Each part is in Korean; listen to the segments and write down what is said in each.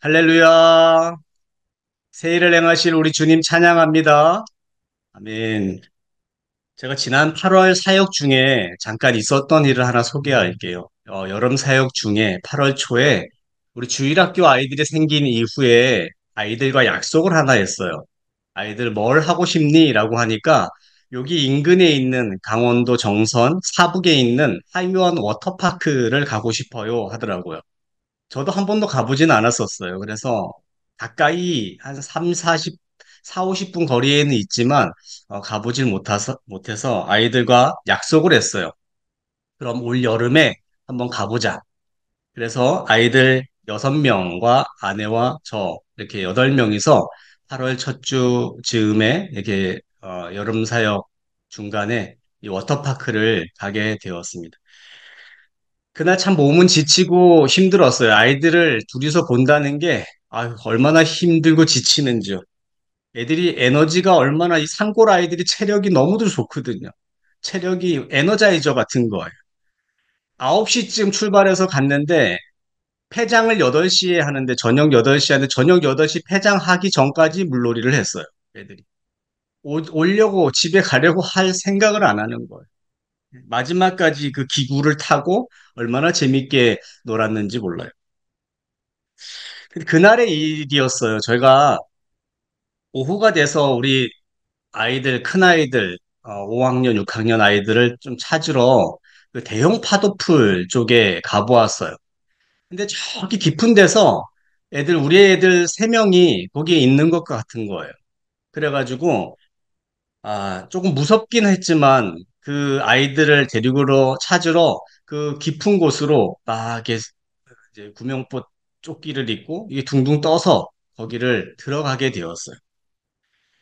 할렐루야. 세일을 행하실 우리 주님 찬양합니다. 아멘. 제가 지난 8월 사역 중에 잠깐 있었던 일을 하나 소개할게요. 여름 사역 중에 8월 초에 우리 주일학교 아이들이 생긴 이후에 아이들과 약속을 하나 했어요. 아이들 뭘 하고 싶니? 라고 하니까 여기 인근에 있는 강원도 정선 사북에 있는 하이원 워터파크를 가고 싶어요 하더라고요. 저도 한 번도 가보진 않았었어요. 그래서 가까이 한 3, 40, 4, 50분 거리에는 있지만 가보질 못해서 아이들과 약속을 했어요. 그럼 올 여름에 한번 가보자. 그래서 아이들 6명과 아내와 저 이렇게 8명이서 8월 첫 주 즈음에 이렇게 여름 사역 중간에 이 워터파크를 가게 되었습니다. 그날 참 몸은 지치고 힘들었어요. 아이들을 둘이서 본다는 게 얼마나 힘들고 지치는지요. 애들이 에너지가 얼마나 이 산골 아이들이 체력이 너무도 좋거든요. 체력이 에너자이저 같은 거예요. 9시쯤 출발해서 갔는데 폐장을 8시에 하는데 저녁 8시에 하는데 저녁 8시 폐장하기 전까지 물놀이를 했어요. 애들이. 오려고 집에 가려고 할 생각을 안 하는 거예요. 마지막까지 그 기구를 타고 얼마나 재밌게 놀았는지 몰라요. 근데 그날의 일이었어요. 저희가 오후가 돼서 우리 아이들, 큰아이들, 5학년, 6학년 아이들을 좀 찾으러 그 대형 파도풀 쪽에 가보았어요. 근데 저기 깊은 데서 우리 애들 3명이 거기에 있는 것 같은 거예요. 그래가지고, 조금 무섭긴 했지만 그 아이들을 데리고 찾으러 그 깊은 곳으로 막 이렇게 이제 구명보 조끼를 입고 이게 둥둥 떠서 거기를 들어가게 되었어요.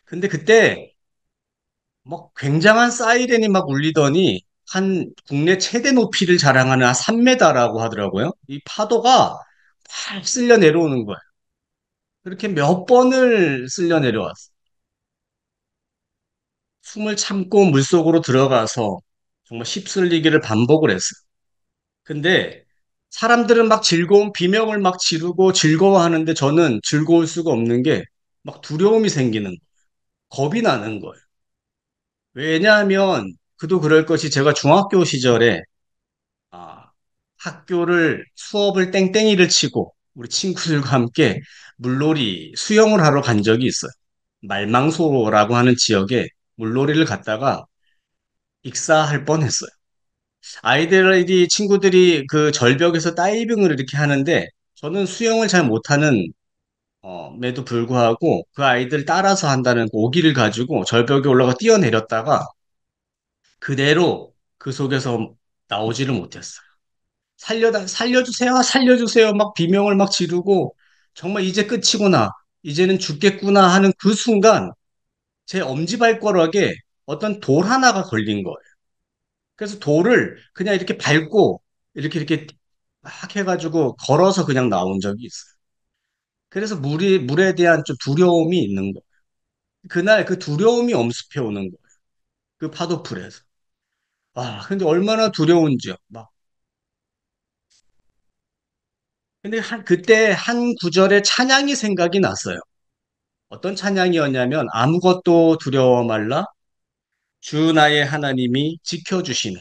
근데 그때 막 굉장한 사이렌이 막 울리더니 한 국내 최대 높이를 자랑하는 한 3m라고 하더라고요. 이 파도가 팍 쓸려 내려오는 거예요. 그렇게 몇 번을 쓸려 내려왔어요. 숨을 참고 물속으로 들어가서 정말 휩쓸리기를 반복을 했어요. 근데 사람들은 막 즐거운 비명을 막 지르고 즐거워하는데 저는 즐거울 수가 없는 게 막 두려움이 생기는 거예요. 겁이 나는 거예요. 왜냐하면 그도 그럴 것이 제가 중학교 시절에 아, 학교를 수업을 땡땡이를 치고 우리 친구들과 함께 물놀이 수영을 하러 간 적이 있어요. 말망소라고 하는 지역에 물놀이를 갔다가 익사할 뻔했어요. 아이들이 친구들이 그 절벽에서 다이빙을 이렇게 하는데 저는 수영을 잘 못하는 에도 불구하고 그 아이들 따라서 한다는 그 오기를 가지고 절벽에 올라가 뛰어내렸다가 그대로 그 속에서 나오지를 못했어요. 살려주세요, 살려주세요. 막 비명을 막 지르고 정말 이제 끝이구나. 이제는 죽겠구나 하는 그 순간 제 엄지발가락에 어떤 돌 하나가 걸린 거예요. 그래서 돌을 그냥 이렇게 밟고 이렇게 막 해가지고 걸어서 그냥 나온 적이 있어요. 그래서 물에 대한 좀 두려움이 있는 거예요. 그날 그 두려움이 엄습해 오는 거예요. 그 파도풀에서. 근데 얼마나 두려운지요. 근데 그때 한 구절의 찬양이 생각이 났어요. 어떤 찬양이었냐면 아무것도 두려워 말라 주 나의 하나님이 지켜주시는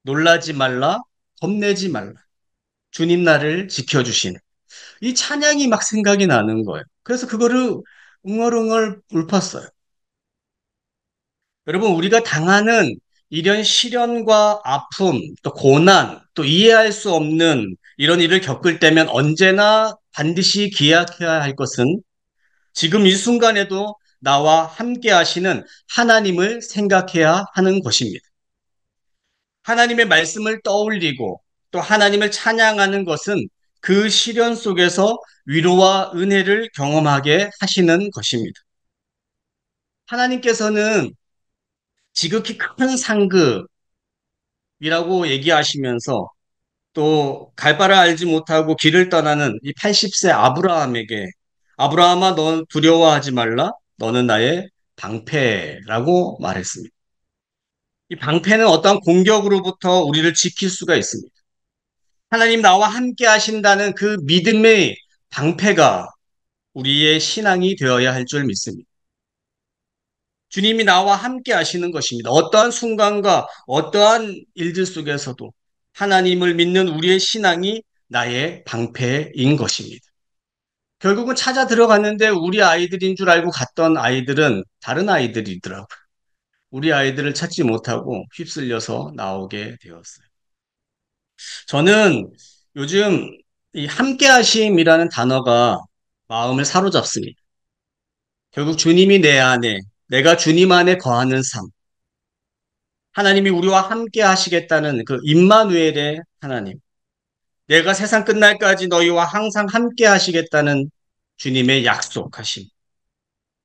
놀라지 말라 겁내지 말라 주님 나를 지켜주시는 이 찬양이 막 생각이 나는 거예요. 그래서 그거를 웅얼웅얼 읊었어요. 여러분 우리가 당하는 이런 시련과 아픔 또 고난 또 이해할 수 없는 이런 일을 겪을 때면 언제나 반드시 기억해야 할 것은 지금 이 순간에도 나와 함께 하시는 하나님을 생각해야 하는 것입니다. 하나님의 말씀을 떠올리고 또 하나님을 찬양하는 것은 그 시련 속에서 위로와 은혜를 경험하게 하시는 것입니다. 하나님께서는 지극히 큰 상급이라고 얘기하시면서 또 갈 바를 알지 못하고 길을 떠나는 이 80세 아브라함에게 아브라함아 너 두려워하지 말라 너는 나의 방패라고 말했습니다. 이 방패는 어떠한 공격으로부터 우리를 지킬 수가 있습니다. 하나님 나와 함께 하신다는 그 믿음의 방패가 우리의 신앙이 되어야 할 줄 믿습니다. 주님이 나와 함께 하시는 것입니다. 어떠한 순간과 어떠한 일들 속에서도 하나님을 믿는 우리의 신앙이 나의 방패인 것입니다. 결국은 찾아 들어갔는데 우리 아이들인 줄 알고 갔던 아이들은 다른 아이들이더라고요. 우리 아이들을 찾지 못하고 휩쓸려서 나오게 되었어요. 저는 요즘 이 함께하심이라는 단어가 마음을 사로잡습니다. 결국 주님이 내 안에, 내가 주님 안에 거하는 삶, 하나님이 우리와 함께 하시겠다는 그 임마누엘의 하나님, 내가 세상 끝날까지 너희와 항상 함께 하시겠다는 주님의 약속하심.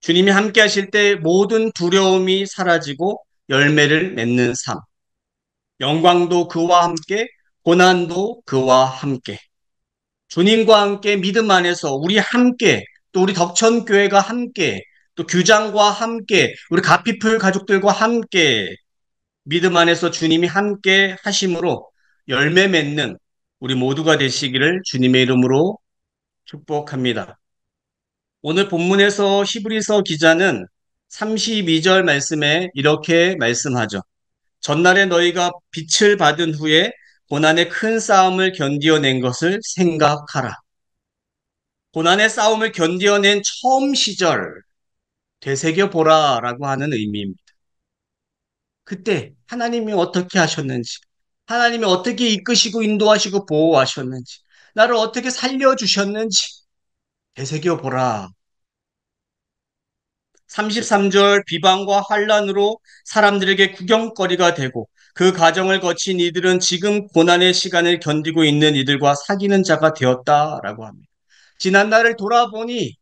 주님이 함께 하실 때 모든 두려움이 사라지고 열매를 맺는 삶. 영광도 그와 함께, 고난도 그와 함께. 주님과 함께 믿음 안에서 우리 함께, 또 우리 덕천교회가 함께, 또 규장과 함께, 우리 가피풀 가족들과 함께 믿음 안에서 주님이 함께 하심으로 열매 맺는 우리 모두가 되시기를 주님의 이름으로 축복합니다. 오늘 본문에서 히브리서 기자는 32절 말씀에 이렇게 말씀하죠. 전날에 너희가 빛을 받은 후에 고난의 큰 싸움을 견디어낸 것을 생각하라. 고난의 싸움을 견디어낸 처음 시절 되새겨보라라고 하는 의미입니다. 그때 하나님이 어떻게 하셨는지, 하나님이 어떻게 이끄시고 인도하시고 보호하셨는지, 나를 어떻게 살려주셨는지 되새겨보라. 33절 비방과 환란으로 사람들에게 구경거리가 되고 그 과정을 거친 이들은 지금 고난의 시간을 견디고 있는 이들과 사귀는 자가 되었다라고 합니다. 지난 날을 돌아보니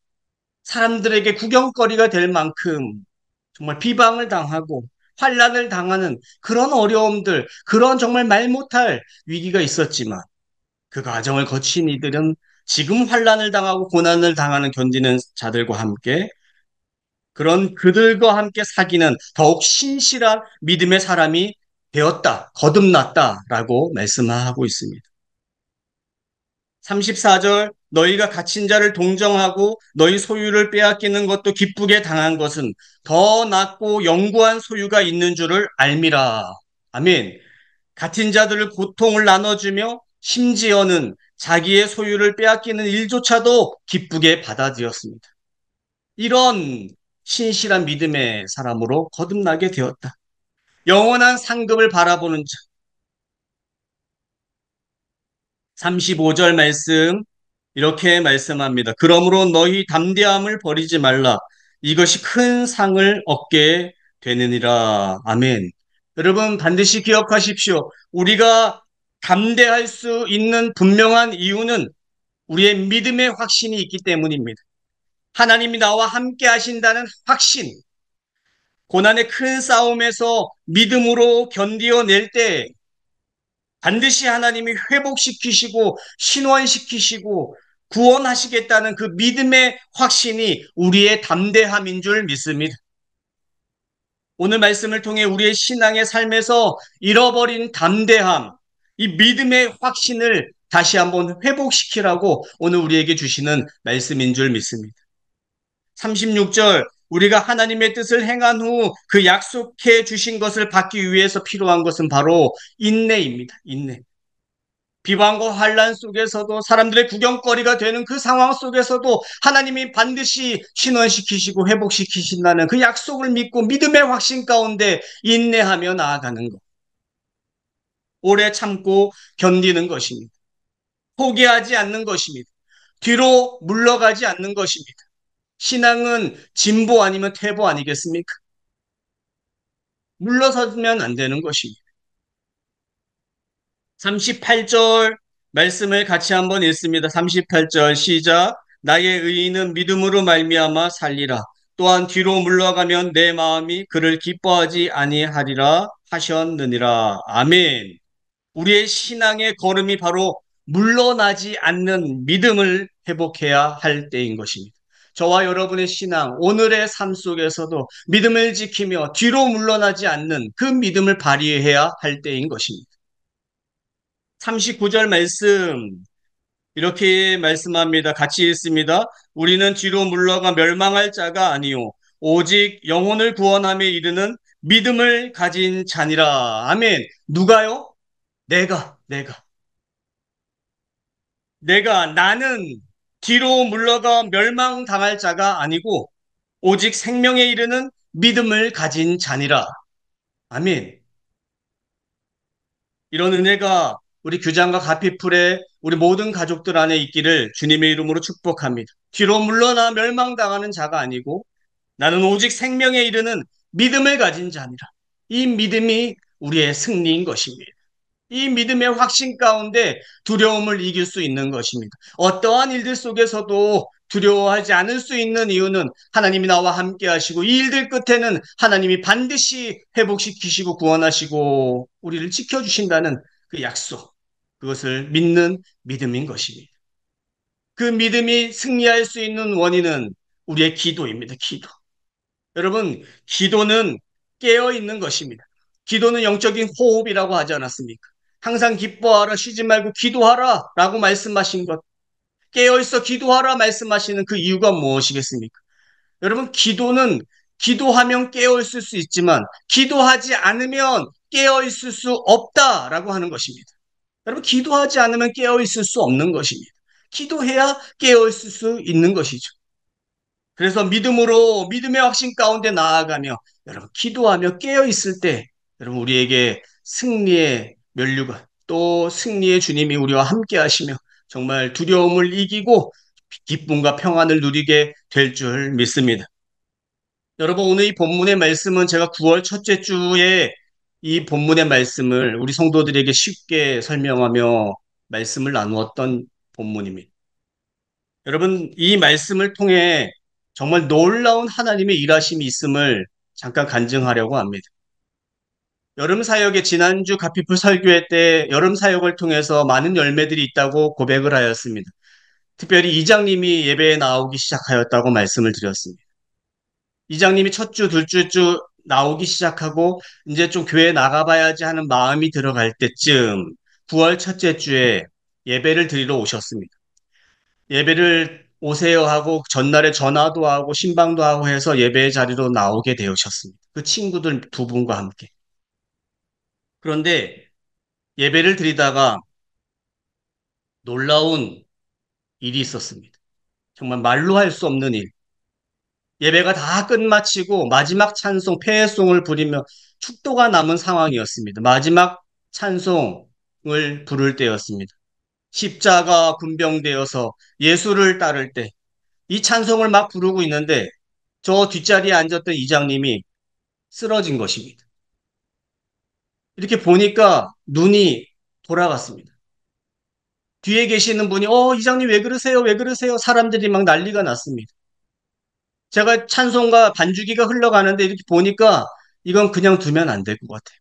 사람들에게 구경거리가 될 만큼 정말 비방을 당하고 환란을 당하는 그런 어려움들, 그런 정말 말 못할 위기가 있었지만 그 과정을 거친 이들은 지금 환란을 당하고 고난을 당하는 견디는 자들과 함께 그런 그들과 함께 사귀는 더욱 신실한 믿음의 사람이 되었다, 거듭났다라고 말씀하고 있습니다. 34절 너희가 갇힌 자를 동정하고 너희 소유를 빼앗기는 것도 기쁘게 당한 것은 더 낫고 영구한 소유가 있는 줄을 알미라. 아멘. 갇힌 자들을 고통을 나눠주며 심지어는 자기의 소유를 빼앗기는 일조차도 기쁘게 받아들였습니다. 이런 신실한 믿음의 사람으로 거듭나게 되었다. 영원한 상급을 바라보는 자. 35절 말씀 이렇게 말씀합니다. 그러므로 너희 담대함을 버리지 말라. 이것이 큰 상을 얻게 되느니라. 아멘. 여러분 반드시 기억하십시오. 우리가 담대할 수 있는 분명한 이유는 우리의 믿음의 확신이 있기 때문입니다. 하나님이 나와 함께 하신다는 확신, 고난의 큰 싸움에서 믿음으로 견디어낼 때 반드시 하나님이 회복시키시고 신원시키시고 구원하시겠다는 그 믿음의 확신이 우리의 담대함인 줄 믿습니다. 오늘 말씀을 통해 우리의 신앙의 삶에서 잃어버린 담대함, 이 믿음의 확신을 다시 한번 회복시키라고 오늘 우리에게 주시는 말씀인 줄 믿습니다. 36절 우리가 하나님의 뜻을 행한 후 그 약속해 주신 것을 받기 위해서 필요한 것은 바로 인내입니다. 인내. 비방과 환란 속에서도 사람들의 구경거리가 되는 그 상황 속에서도 하나님이 반드시 신원시키시고 회복시키신다는 그 약속을 믿고 믿음의 확신 가운데 인내하며 나아가는 것. 오래 참고 견디는 것입니다. 포기하지 않는 것입니다. 뒤로 물러가지 않는 것입니다. 신앙은 진보 아니면 퇴보 아니겠습니까? 물러서면 안 되는 것입니다. 38절 말씀을 같이 한번 읽습니다. 38절 시작. 나의 의인은 믿음으로 말미암아 살리라. 또한 뒤로 물러가면 내 마음이 그를 기뻐하지 아니하리라 하셨느니라. 아멘. 우리의 신앙의 걸음이 바로 물러나지 않는 믿음을 회복해야 할 때인 것입니다. 저와 여러분의 신앙, 오늘의 삶 속에서도 믿음을 지키며 뒤로 물러나지 않는 그 믿음을 발휘해야 할 때인 것입니다. 39절 말씀 이렇게 말씀합니다. 같이 읽습니다. 우리는 뒤로 물러가 멸망할 자가 아니요 오직 영혼을 구원함에 이르는 믿음을 가진 자니라. 아멘. 누가요? 나는 뒤로 물러가 멸망당할 자가 아니고 오직 생명에 이르는 믿음을 가진 자니라. 아멘. 이런 은혜가 우리 규장과 가피풀의 우리 모든 가족들 안에 있기를 주님의 이름으로 축복합니다. 뒤로 물러나 멸망당하는 자가 아니고 나는 오직 생명에 이르는 믿음을 가진 자니라. 이 믿음이 우리의 승리인 것입니다. 이 믿음의 확신 가운데 두려움을 이길 수 있는 것입니다. 어떠한 일들 속에서도 두려워하지 않을 수 있는 이유는 하나님이 나와 함께 하시고 이 일들 끝에는 하나님이 반드시 회복시키시고 구원하시고 우리를 지켜주신다는 그 약속, 그것을 믿는 믿음인 것입니다. 그 믿음이 승리할 수 있는 원인은 우리의 기도입니다. 기도. 여러분, 기도는 깨어 있는 것입니다. 기도는 영적인 호흡이라고 하지 않았습니까? 항상 기뻐하라, 쉬지 말고 기도하라 라고 말씀하신 것. 깨어 있어 기도하라 말씀하시는 그 이유가 무엇이겠습니까? 여러분, 기도는 기도하면 깨어 있을 수 있지만 기도하지 않으면 깨어 있을 수 없다라고 하는 것입니다. 여러분, 기도하지 않으면 깨어 있을 수 없는 것입니다. 기도해야 깨어 있을 수 있는 것이죠. 그래서 믿음으로 믿음의 확신 가운데 나아가며 여러분 기도하며 깨어 있을 때 여러분 우리에게 승리의 면류관 또 승리의 주님이 우리와 함께 하시며 정말 두려움을 이기고 기쁨과 평안을 누리게 될 줄 믿습니다. 여러분 오늘 이 본문의 말씀은 제가 9월 첫째 주에 이 본문의 말씀을 우리 성도들에게 쉽게 설명하며 말씀을 나누었던 본문입니다. 여러분, 이 말씀을 통해 정말 놀라운 하나님의 일하심이 있음을 잠깐 간증하려고 합니다. 여름 사역의 지난주 가피풀 설교회 때 여름 사역을 통해서 많은 열매들이 있다고 고백을 하였습니다. 특별히 이장님이 예배에 나오기 시작하였다고 말씀을 드렸습니다. 이장님이 첫 주, 둘째 주 나오기 시작하고 이제 좀 교회 나가봐야지 하는 마음이 들어갈 때쯤 9월 첫째 주에 예배를 드리러 오셨습니다. 예배를 오세요 하고 전날에 전화도 하고 신방도 하고 해서 예배 자리로 나오게 되셨습니다. 그 친구들 두 분과 함께. 그런데 예배를 드리다가 놀라운 일이 있었습니다. 정말 말로 할 수 없는 일. 예배가 다 끝마치고 마지막 찬송, 폐회송을 부리며 축도가 남은 상황이었습니다. 마지막 찬송을 부를 때였습니다. 십자가 군병되어서 예수를 따를 때 이 찬송을 막 부르고 있는데 저 뒷자리에 앉았던 이장님이 쓰러진 것입니다. 이렇게 보니까 눈이 돌아갔습니다. 뒤에 계시는 분이 이장님 왜 그러세요? 왜 그러세요? 사람들이 막 난리가 났습니다. 제가 찬송가 반주기가 흘러가는데 이렇게 보니까 이건 그냥 두면 안 될 것 같아요.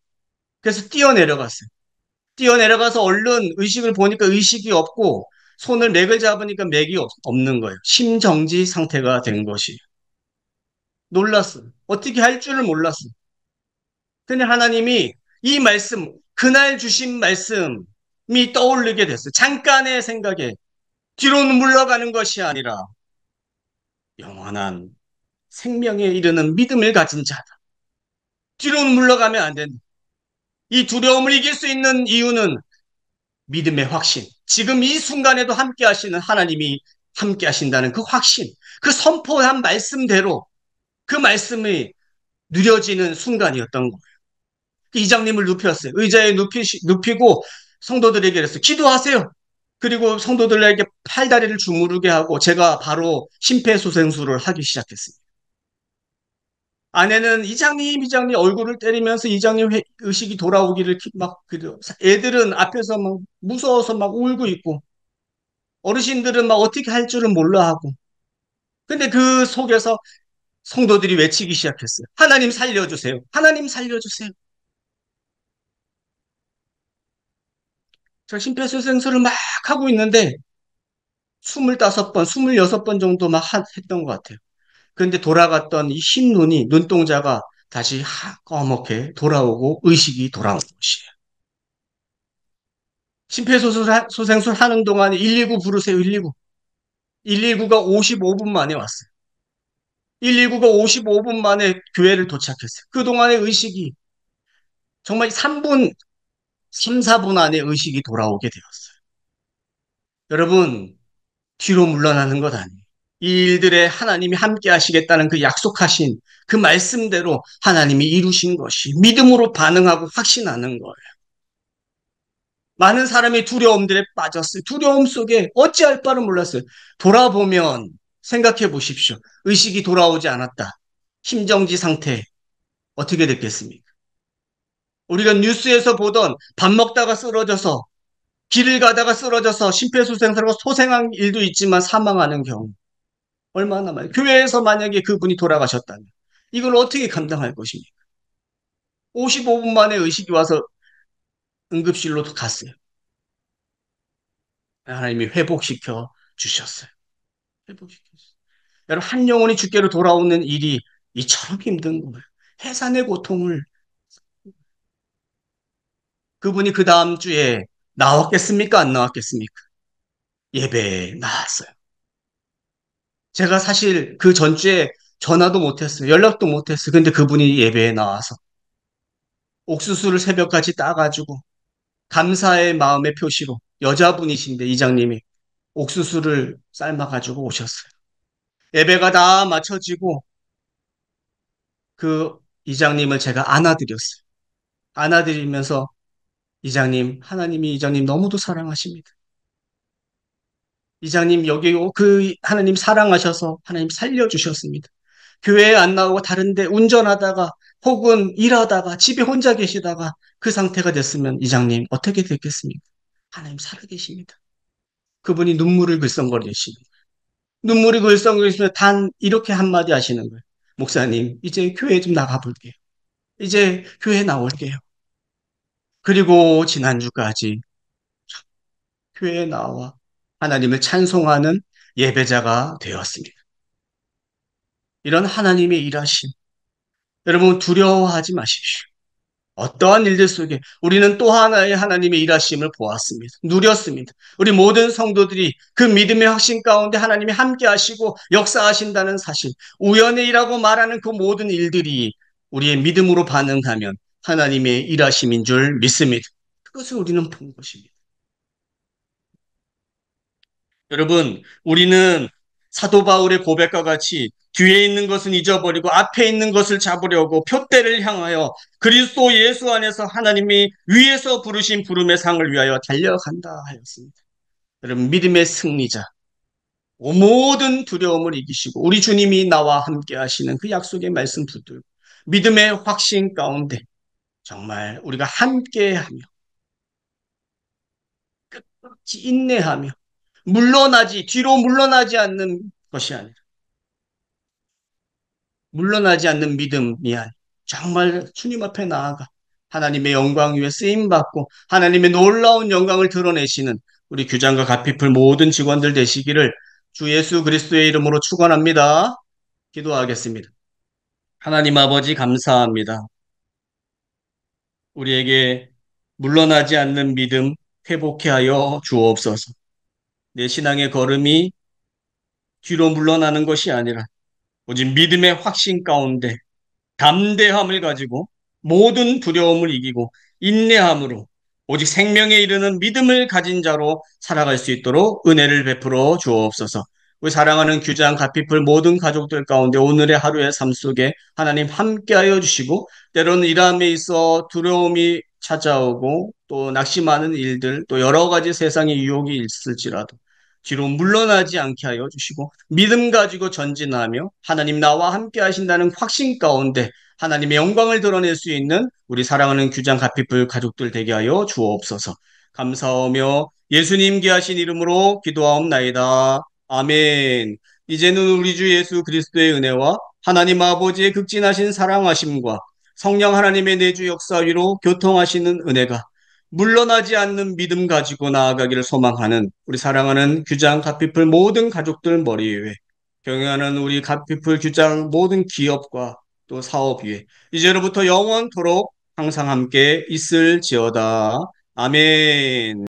그래서 뛰어내려갔어요. 뛰어내려가서 얼른 의식을 보니까 의식이 없고 손을 맥을 잡으니까 맥이 없는 거예요. 심정지 상태가 된 것이. 놀랐어요. 어떻게 할 줄을 몰랐어요. 근데 하나님이 이 말씀, 그날 주신 말씀이 떠오르게 됐어요. 잠깐의 생각에 뒤로는 물러가는 것이 아니라 영원한 생명에 이르는 믿음을 가진 자다. 뒤로는 물러가면 안 된다. 이 두려움을 이길 수 있는 이유는 믿음의 확신. 지금 이 순간에도 함께 하시는 하나님이 함께 하신다는 그 확신, 그 선포한 말씀대로 그 말씀이 누려지는 순간이었던 거예요. 이장님을 눕혔어요. 의자에 눕히고 성도들에게 그랬어요. 기도하세요. 그리고 성도들에게 팔다리를 주무르게 하고 제가 바로 심폐소생술을 하기 시작했습니다. 아내는 이장님 얼굴을 때리면서 이장님 의식이 돌아오기를 막 그래요. 애들은 앞에서 막 무서워서 막 울고 있고 어르신들은 막 어떻게 할 줄은 몰라 하고 근데 그 속에서 성도들이 외치기 시작했어요. 하나님 살려주세요. 하나님 살려주세요. 저 심폐소생술을 막 하고 있는데 25번, 26번 정도 막 했던 것 같아요. 그런데 돌아갔던 이 흰눈이, 눈동자가 다시 까맣게 돌아오고 의식이 돌아온 것이에요. 심폐소생술 하는 동안에 119 부르세요, 119. 119가 55분 만에 왔어요. 119가 55분 만에 교회를 도착했어요. 그동안의 의식이 정말 3분, 3, 4분 안에 의식이 돌아오게 되었어요. 여러분, 뒤로 물러나는 것 아니에요. 이 일들에 하나님이 함께 하시겠다는 그 약속하신 그 말씀대로 하나님이 이루신 것이 믿음으로 반응하고 확신하는 거예요. 많은 사람이 두려움들에 빠졌어요. 두려움 속에 어찌할 바를 몰랐어요. 돌아보면 생각해 보십시오. 의식이 돌아오지 않았다. 심정지 상태 어떻게 됐겠습니까? 우리가 뉴스에서 보던 밥 먹다가 쓰러져서 길을 가다가 쓰러져서 심폐소생술로 소생한 일도 있지만 사망하는 경우 얼마나 많아요. 교회에서 만약에 그분이 돌아가셨다면 이걸 어떻게 감당할 것입니까? 55분 만에 의식이 와서 응급실로 갔어요. 하나님이 회복시켜 주셨어요. 회복시켰어요. 여러분, 한 영혼이 주께로 돌아오는 일이 이처럼 힘든 거예요. 해산의 고통을 그분이 그 다음 주에 나왔겠습니까? 안 나왔겠습니까? 예배에 나왔어요. 제가 사실 그 전주에 전화도 못했어요. 연락도 못했어요. 근데 그분이 예배에 나와서 옥수수를 새벽까지 따가지고 감사의 마음의 표시로 여자분이신데 이장님이 옥수수를 삶아가지고 오셨어요. 예배가 다 마쳐지고 그 이장님을 제가 안아드렸어요. 안아드리면서 이장님, 하나님이 이장님 너무도 사랑하십니다. 이장님 여기 그 하나님 사랑하셔서 하나님 살려주셨습니다. 교회에 안 나오고 다른데 운전하다가 혹은 일하다가 집에 혼자 계시다가 그 상태가 됐으면 이장님 어떻게 됐겠습니까? 하나님 살아계십니다. 그분이 눈물을 글썽거리시는 눈물이 글썽거리시면 단 이렇게 한마디 하시는 거예요. 목사님 이제 교회 좀 나가볼게요. 이제 교회 나올게요. 그리고 지난주까지 교회에 나와 하나님을 찬송하는 예배자가 되었습니다. 이런 하나님의 일하심 여러분 두려워하지 마십시오. 어떠한 일들 속에 우리는 또 하나의 하나님의 일하심을 보았습니다. 누렸습니다. 우리 모든 성도들이 그 믿음의 확신 가운데 하나님이 함께 하시고 역사하신다는 사실, 우연의 일하고 말하는 그 모든 일들이 우리의 믿음으로 반응하면 하나님의 일하심인 줄 믿습니다. 그것을 우리는 본 것입니다. 여러분, 우리는 사도 바울의 고백과 같이 뒤에 있는 것은 잊어버리고 앞에 있는 것을 잡으려고 표대를 향하여 그리스도 예수 안에서 하나님이 위에서 부르신 부름의 상을 위하여 달려간다 하였습니다. 여러분, 믿음의 승리자, 모든 두려움을 이기시고 우리 주님이 나와 함께 하시는 그 약속의 말씀 붙들고 믿음의 확신 가운데 정말 우리가 함께하며 끝까지 인내하며 뒤로 물러나지 않는 것이 아니라 물러나지 않는 믿음이 아니 정말 주님 앞에 나아가 하나님의 영광 위에 쓰임받고 하나님의 놀라운 영광을 드러내시는 우리 규장과 갓피플 모든 직원들 되시기를 주 예수 그리스도의 이름으로 축원합니다. 기도하겠습니다. 하나님 아버지 감사합니다. 우리에게 물러나지 않는 믿음 회복케 하여 주옵소서. 내 신앙의 걸음이 뒤로 물러나는 것이 아니라 오직 믿음의 확신 가운데 담대함을 가지고 모든 두려움을 이기고 인내함으로 오직 생명에 이르는 믿음을 가진 자로 살아갈 수 있도록 은혜를 베풀어 주옵소서. 우리 사랑하는 규장 가피풀 모든 가족들 가운데 오늘의 하루의 삶 속에 하나님 함께하여 주시고 때로는 일함에 있어 두려움이 찾아오고 또 낙심하는 일들 또 여러 가지 세상의 유혹이 있을지라도 뒤로 물러나지 않게 하여 주시고 믿음 가지고 전진하며 하나님 나와 함께 하신다는 확신 가운데 하나님의 영광을 드러낼 수 있는 우리 사랑하는 규장 가피풀 가족들 되게 하여 주옵소서. 감사하며 예수님 귀하신 이름으로 기도하옵나이다. 아멘. 이제는 우리 주 예수 그리스도의 은혜와 하나님 아버지의 극진하신 사랑하심과 성령 하나님의 내주 역사 위로 교통하시는 은혜가 물러나지 않는 믿음 가지고 나아가기를 소망하는 우리 사랑하는 규장 갓피플 모든 가족들 머리 위에 경영하는 우리 갓피플 규장 모든 기업과 또 사업 위에 이제로부터 영원토록 항상 함께 있을지어다. 아멘.